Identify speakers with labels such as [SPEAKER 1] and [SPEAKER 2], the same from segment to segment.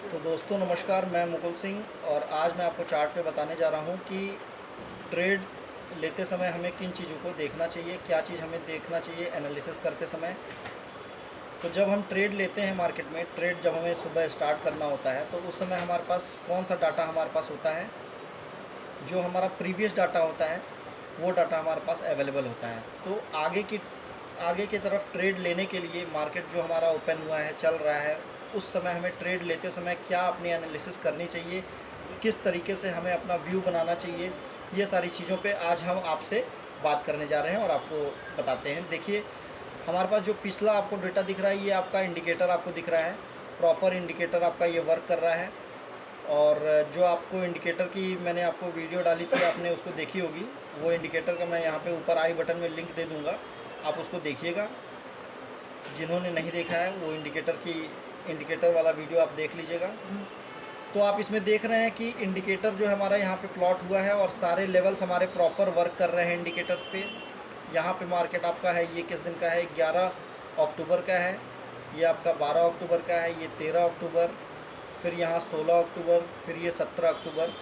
[SPEAKER 1] तो दोस्तों नमस्कार, मैं मुकुल सिंह और आज मैं आपको चार्ट पे बताने जा रहा हूँ कि ट्रेड लेते समय हमें किन चीज़ों को देखना चाहिए, क्या चीज़ हमें देखना चाहिए एनालिसिस करते समय। तो जब हम ट्रेड लेते हैं मार्केट में, ट्रेड जब हमें सुबह स्टार्ट करना होता है तो उस समय हमारे पास कौन सा डाटा हमारे पास होता है, जो हमारा प्रीवियस डाटा होता है वो डाटा हमारे पास अवेलेबल होता है। तो आगे की तरफ ट्रेड लेने के लिए मार्केट जो हमारा ओपन हुआ है, चल रहा है, उस समय हमें ट्रेड लेते समय क्या अपनी एनालिसिस करनी चाहिए, किस तरीके से हमें अपना व्यू बनाना चाहिए, ये सारी चीज़ों पे आज हम आपसे बात करने जा रहे हैं और आपको बताते हैं। देखिए, हमारे पास जो पिछला आपको डेटा दिख रहा है, ये आपका इंडिकेटर आपको दिख रहा है, प्रॉपर इंडिकेटर आपका ये वर्क कर रहा है। और जो आपको इंडिकेटर की मैंने आपको वीडियो डाली थी, आपने उसको देखी होगी, वो इंडिकेटर का मैं यहाँ पे ऊपर आई बटन में लिंक दे दूँगा, आप उसको देखिएगा। जिन्होंने नहीं देखा है वो इंडिकेटर वाला वीडियो आप देख लीजिएगा। तो आप इसमें देख रहे हैं कि इंडिकेटर जो हमारा यहाँ पे प्लॉट हुआ है और सारे लेवल्स हमारे प्रॉपर वर्क कर रहे हैं इंडिकेटर्स पे। यहाँ पे मार्केट आपका है, ये किस दिन का है, 11 अक्टूबर का है, ये आपका 12 अक्टूबर का है, ये 13 अक्टूबर, फिर यहाँ 16 अक्टूबर, फिर ये 17 अक्टूबर,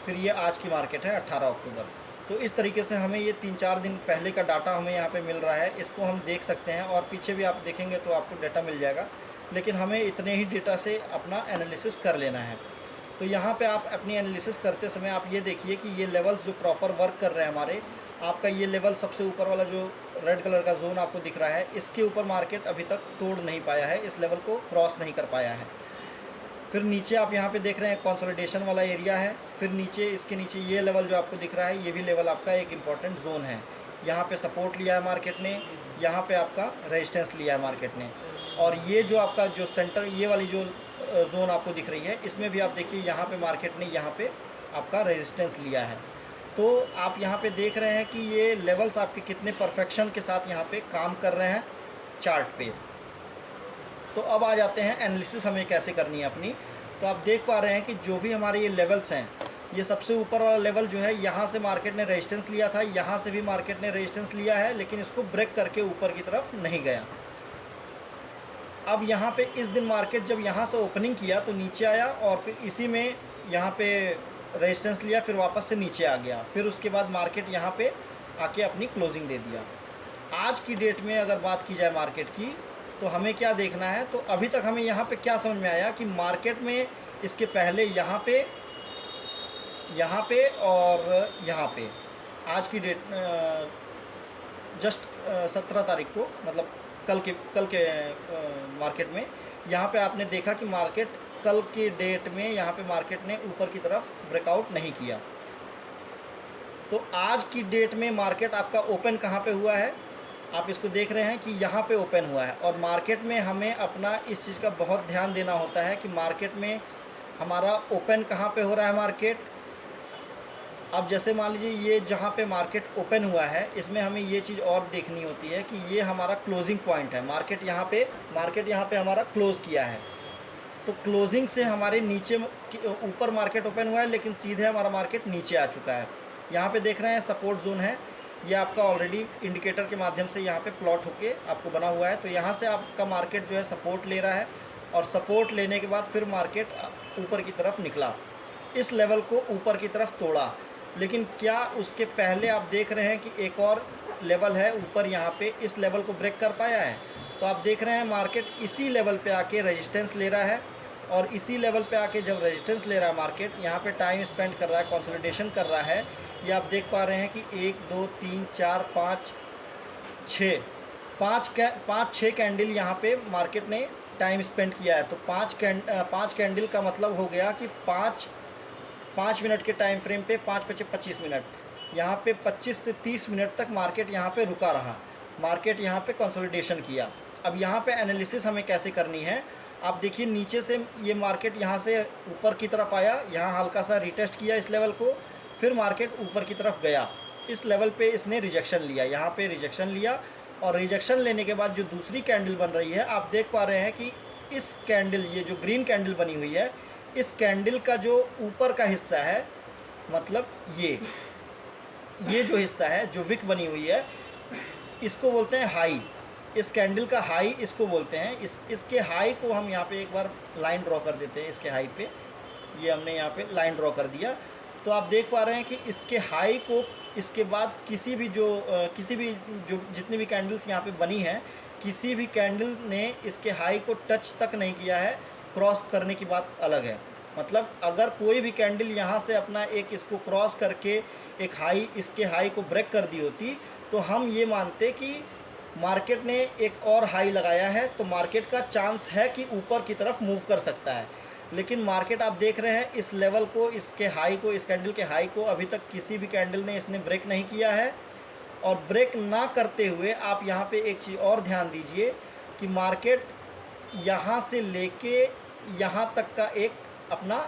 [SPEAKER 1] फिर ये आज की मार्केट है 18 अक्टूबर। तो इस तरीके से हमें ये 3-4 दिन पहले का डाटा हमें यहाँ पे मिल रहा है, इसको हम देख सकते हैं और पीछे भी आप देखेंगे तो आपको डाटा मिल जाएगा, लेकिन हमें इतने ही डेटा से अपना एनालिसिस कर लेना है। तो यहाँ पे आप अपनी एनालिसिस करते समय आप ये देखिए कि ये लेवल्स जो प्रॉपर वर्क कर रहे हैं हमारे, आपका ये लेवल सबसे ऊपर वाला जो रेड कलर का जोन आपको दिख रहा है, इसके ऊपर मार्केट अभी तक तोड़ नहीं पाया है, इस लेवल को क्रॉस नहीं कर पाया है। फिर नीचे आप यहाँ पे देख रहे हैं कंसोलिडेशन वाला एरिया है, फिर नीचे इसके नीचे ये लेवल जो आपको दिख रहा है, ये भी लेवल आपका एक इम्पॉर्टेंट जोन है। यहाँ पे सपोर्ट लिया है मार्केट ने, यहाँ पे आपका रेजिस्टेंस लिया है मार्केट ने, और ये जो आपका जो सेंटर, ये वाली जो जोन आपको दिख रही है, इसमें भी आप देखिए यहाँ पे मार्केट ने यहाँ पे आपका रेजिस्टेंस लिया है। तो आप यहाँ पे देख रहे हैं कि ये लेवल्स आपके कितने परफेक्शन के साथ यहाँ पे काम कर रहे हैं चार्ट पे। तो अब आ जाते हैं एनालिसिस हमें कैसे करनी है अपनी। तो आप देख पा रहे हैं कि जो भी हमारे ये लेवल्स हैं, ये सबसे ऊपर वाला लेवल जो है, यहाँ से मार्केट ने रेजिस्टेंस लिया था, यहाँ से भी मार्केट ने रेजिस्टेंस लिया है, लेकिन इसको ब्रेक करके ऊपर की तरफ नहीं गया। अब यहाँ पे इस दिन मार्केट जब यहाँ से ओपनिंग किया तो नीचे आया और फिर इसी में यहाँ पे रेजिस्टेंस लिया, फिर वापस से नीचे आ गया, फिर उसके बाद मार्केट यहाँ पे आके अपनी क्लोजिंग दे दिया। आज की डेट में अगर बात की जाए मार्केट की, तो हमें क्या देखना है, तो अभी तक हमें यहाँ पे क्या समझ में आया कि मार्केट में इसके पहले यहाँ पे और यहाँ पे आज की डेट जस्ट 17 तारीख को, मतलब कल के मार्केट में यहाँ पे आपने देखा कि मार्केट कल की डेट में यहाँ पे मार्केट ने ऊपर की तरफ ब्रेकआउट नहीं किया। तो आज की डेट में मार्केट आपका ओपन कहाँ पे हुआ है, आप इसको देख रहे हैं कि यहाँ पे ओपन हुआ है। और मार्केट में हमें अपना इस चीज़ का बहुत ध्यान देना होता है कि मार्केट में हमारा ओपन कहाँ पे हो रहा है मार्केट। अब जैसे मान लीजिए ये जहाँ पे मार्केट ओपन हुआ है, इसमें हमें ये चीज़ और देखनी होती है कि ये हमारा क्लोजिंग पॉइंट है। मार्केट यहाँ पे हमारा क्लोज़ किया है, तो क्लोजिंग से हमारे नीचे ऊपर मार्केट ओपन हुआ है, लेकिन सीधे हमारा मार्केट नीचे आ चुका है। यहाँ पे देख रहे हैं सपोर्ट जोन है, ये आपका ऑलरेडी इंडिकेटर के माध्यम से यहाँ पे प्लॉट होके आपको बना हुआ है। तो यहाँ से आपका मार्केट जो है सपोर्ट ले रहा है, और सपोर्ट लेने के बाद फिर मार्केट ऊपर की तरफ निकला, इस लेवल को ऊपर की तरफ तोड़ा। लेकिन क्या उसके पहले आप देख रहे हैं कि एक और लेवल है ऊपर, यहाँ पे इस लेवल को ब्रेक कर पाया है। तो आप देख रहे हैं मार्केट इसी लेवल पे आके रेजिस्टेंस ले रहा है, और इसी लेवल पे आके जब रेजिस्टेंस ले रहा है मार्केट, यहाँ पे टाइम स्पेंड कर रहा है, कंसोलिडेशन कर रहा है। ये आप देख पा रहे हैं कि 1 2 3 4 5 6 कैंडल यहाँ पे मार्केट ने टाइम स्पेंड किया है। तो 5 कैंडल का मतलब हो गया कि 5 मिनट के टाइम फ्रेम पे 5-25 मिनट, यहाँ पे 25 से 30 मिनट तक मार्केट यहाँ पे रुका रहा, मार्केट यहाँ पे कंसोलिडेशन किया। अब यहाँ पे एनालिसिस हमें कैसे करनी है, आप देखिए नीचे से ये मार्केट यहाँ से ऊपर की तरफ आया, यहाँ हल्का सा रिटेस्ट किया इस लेवल को, फिर मार्केट ऊपर की तरफ गया, इस लेवल पे इसने रिजेक्शन लिया, यहाँ पे रिजेक्शन लिया, और रिजेक्शन लेने के बाद जो दूसरी कैंडल बन रही है, आप देख पा रहे हैं कि इस कैंडल, ये जो ग्रीन कैंडल बनी हुई है, इस कैंडल का जो ऊपर का हिस्सा है, मतलब ये जो हिस्सा है, जो विक बनी हुई है, इसको बोलते हैं हाई। इस कैंडल का हाई इसको बोलते हैं। इसके हाई को हम यहाँ पे एक बार लाइन ड्रॉ कर देते हैं। इसके हाई पे ये हमने यहाँ पे लाइन ड्रॉ कर दिया। तो आप देख पा रहे हैं कि इसके हाई को इसके बाद किसी भी जो जितनी भी कैंडल्स यहाँ पे बनी हैं, किसी भी कैंडल ने इसके हाई को टच तक नहीं किया है। क्रॉस करने की बात अलग है। मतलब अगर कोई भी कैंडल यहाँ से अपना एक इसको क्रॉस करके एक हाई, इसके हाई को ब्रेक कर दी होती, तो हम ये मानते कि मार्केट ने एक और हाई लगाया है, तो मार्केट का चांस है कि ऊपर की तरफ मूव कर सकता है। लेकिन मार्केट आप देख रहे हैं इस लेवल को, इसके हाई को, इस कैंडल के हाई को अभी तक किसी भी कैंडल ने इसने ब्रेक नहीं किया है। और ब्रेक ना करते हुए आप यहाँ पे एक चीज़ और ध्यान दीजिए कि मार्केट यहाँ से लेके यहाँ तक का एक अपना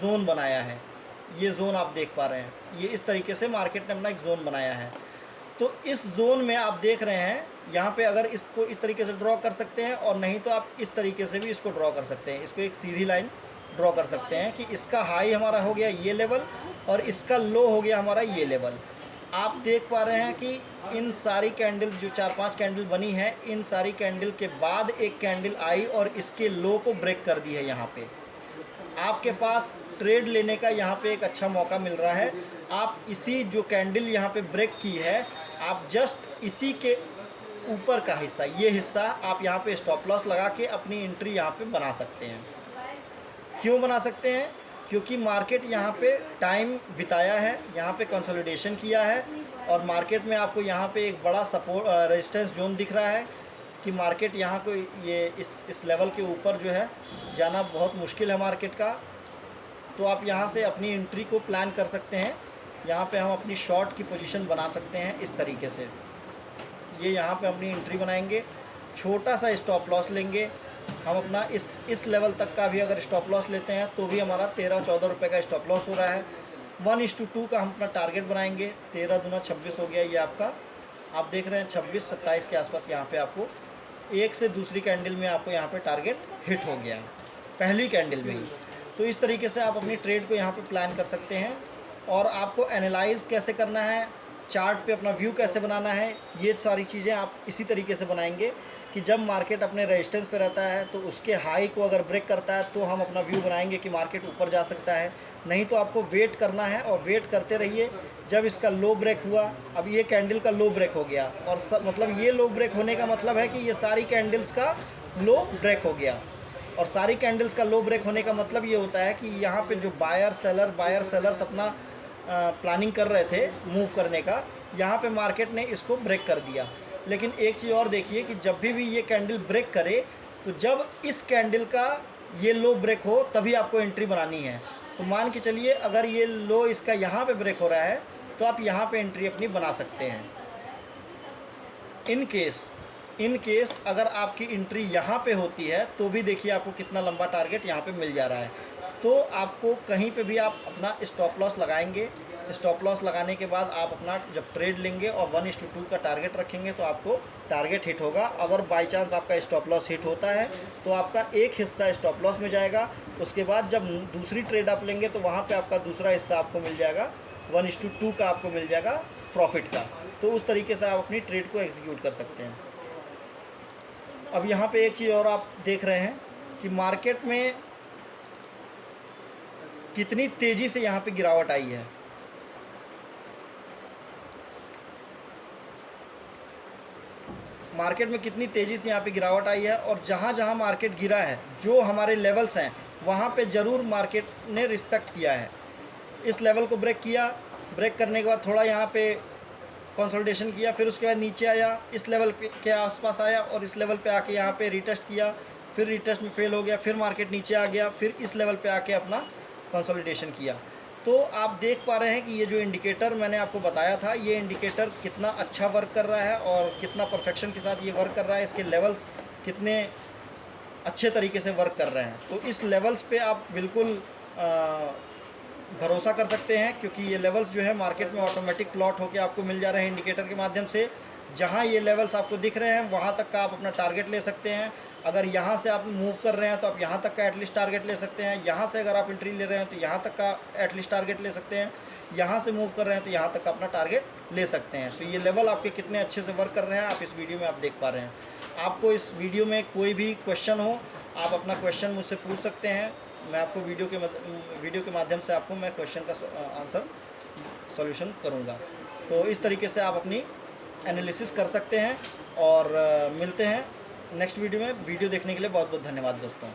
[SPEAKER 1] जोन बनाया है। ये जोन आप देख पा रहे हैं, ये इस तरीके से मार्केट ने अपना एक जोन बनाया है। तो इस जोन में आप देख रहे हैं यहाँ पे अगर इसको इस तरीके से ड्रॉ कर सकते हैं, और नहीं तो आप इस तरीके से भी इसको ड्रॉ कर सकते हैं। इसको एक सीधी लाइन ड्रॉ कर सकते हैं कि इसका हाई हमारा हो गया ये लेवल और इसका लो हो गया हमारा ये लेवल। आप देख पा रहे हैं कि इन सारी कैंडल जो 4-5 कैंडल बनी है, इन सारी कैंडल के बाद एक कैंडल आई और इसके लो को ब्रेक कर दी है। यहाँ पे आपके पास ट्रेड लेने का यहाँ पे एक अच्छा मौका मिल रहा है। आप इसी जो कैंडल यहाँ पे ब्रेक की है, आप जस्ट इसी के ऊपर का हिस्सा, ये हिस्सा आप यहाँ पे स्टॉप लॉस लगा के अपनी एंट्री यहाँ पे बना सकते हैं। क्यों बना सकते हैं? क्योंकि मार्केट यहाँ पे टाइम बिताया है, यहाँ पे कंसोलिडेशन किया है, और मार्केट में आपको यहाँ पे एक बड़ा सपोर्ट रेजिस्टेंस जोन दिख रहा है कि मार्केट यहाँ को ये इस लेवल के ऊपर जो है जाना बहुत मुश्किल है मार्केट का। तो आप यहाँ से अपनी एंट्री को प्लान कर सकते हैं। यहाँ पे हम अपनी शॉर्ट की पोजीशन बना सकते हैं इस तरीके से। ये यहाँ पे अपनी एंट्री बनाएंगे, छोटा सा स्टॉप लॉस लेंगे हम अपना। इस लेवल तक का भी अगर स्टॉप लॉस लेते हैं तो भी हमारा 13-14 रुपये का स्टॉप लॉस हो रहा है। 1:2 का हम अपना टारगेट बनाएंगे। 13 दूना 26 हो गया ये आपका। आप देख रहे हैं 26-27 के आसपास यहाँ पे आपको एक से दूसरी कैंडल में आपको यहाँ पे टारगेट हिट हो गया, पहली कैंडल में ही। तो इस तरीके से आप अपनी ट्रेड को यहाँ पे प्लान कर सकते हैं। और आपको एनालाइज कैसे करना है, चार्ट पे अपना व्यू कैसे बनाना है, ये सारी चीज़ें आप इसी तरीके से बनाएंगे कि जब मार्केट अपने रेजिस्टेंस पे रहता है तो उसके हाई को अगर ब्रेक करता है तो हम अपना व्यू बनाएंगे कि मार्केट ऊपर जा सकता है। नहीं तो आपको वेट करना है और वेट करते रहिए। जब इसका लो ब्रेक हुआ, अब ये कैंडल का लो ब्रेक हो गया, और मतलब ये लो ब्रेक होने का मतलब है कि ये सारी कैंडल्स का लो ब्रेक हो गया। और सारी कैंडल्स का लो ब्रेक होने का मतलब ये होता है कि यहाँ पे जो बायर सेलर्स अपना प्लानिंग कर रहे थे मूव करने का, यहाँ पे मार्केट ने इसको ब्रेक कर दिया। लेकिन एक चीज़ और देखिए कि जब भी ये कैंडल ब्रेक करे, तो जब इस कैंडल का ये लो ब्रेक हो तभी आपको एंट्री बनानी है। तो मान के चलिए अगर ये लो इसका यहाँ पे ब्रेक हो रहा है तो आप यहाँ पे एंट्री अपनी बना सकते हैं। इन केस अगर आपकी एंट्री यहाँ पे होती है तो भी देखिए आपको कितना लंबा टारगेट यहाँ पे मिल जा रहा है। तो आपको कहीं पे भी आप अपना स्टॉप लॉस लगाएंगे। स्टॉप लॉस लगाने के बाद आप अपना जब ट्रेड लेंगे और 1:2 का टारगेट रखेंगे तो आपको टारगेट हिट होगा। अगर बाई चांस आपका स्टॉप लॉस हिट होता है तो आपका एक हिस्सा स्टॉप लॉस में जाएगा। उसके बाद जब दूसरी ट्रेड आप लेंगे तो वहाँ पे आपका दूसरा हिस्सा आपको मिल जाएगा, 1:2 का आपको मिल जाएगा प्रॉफिट का। तो उस तरीके से आप अपनी ट्रेड को एग्जीक्यूट कर सकते हैं। अब यहाँ पे एक चीज़ और आप देख रहे हैं कि मार्केट में कितनी तेज़ी से यहाँ पे गिरावट आई है। मार्केट में कितनी तेज़ी से यहाँ पे गिरावट आई है, और जहाँ जहाँ मार्केट गिरा है, जो हमारे लेवल्स हैं वहाँ पे ज़रूर मार्केट ने रिस्पेक्ट किया है। इस लेवल को ब्रेक किया, ब्रेक करने के बाद थोड़ा यहाँ पे कंसोलिडेशन किया, फिर उसके बाद नीचे आया, इस लेवल के आसपास आया और इस लेवल पे आके यहाँ पे रीटेस्ट किया, फिर रीटेस्ट में फेल हो गया, फिर मार्केट नीचे आ गया, फिर इस लेवल पे आके अपना कंसोलिडेशन किया। तो आप देख पा रहे हैं कि ये जो इंडिकेटर मैंने आपको बताया था, ये इंडिकेटर कितना अच्छा वर्क कर रहा है और कितना परफेक्शन के साथ ये वर्क कर रहा है, इसके लेवल्स कितने अच्छे तरीके से वर्क कर रहे हैं। तो इस लेवल्स पे आप बिल्कुल भरोसा कर सकते हैं, क्योंकि ये लेवल्स जो है मार्केट में ऑटोमेटिक प्लॉट होकर आपको मिल जा रहे हैं इंडिकेटर के माध्यम से। जहाँ ये लेवल्स आपको दिख रहे हैं वहाँ तक का आप अपना टारगेट ले सकते हैं। अगर यहाँ से आप मूव कर रहे हैं तो आप यहाँ तक का एटलीस्ट टारगेट ले सकते हैं। यहाँ से अगर आप एंट्री ले रहे हैं तो यहाँ तक का एटलीस्ट टारगेट ले सकते हैं। यहाँ से मूव कर रहे हैं तो यहाँ तक का अपना टारगेट ले सकते हैं। तो ये लेवल आपके कितने अच्छे से वर्क कर रहे हैं आप इस वीडियो में आप देख पा रहे हैं। आपको इस वीडियो में कोई भी क्वेश्चन हो, आप अपना क्वेश्चन मुझसे पूछ सकते हैं। मैं आपको वीडियो के माध्यम से आपको मैं क्वेश्चन का आंसर सॉल्यूशन करूँगा। तो इस तरीके से आप अपनी एनालिसिस कर सकते हैं। और मिलते हैं नेक्स्ट वीडियो में। वीडियो देखने के लिए बहुत बहुत धन्यवाद दोस्तों।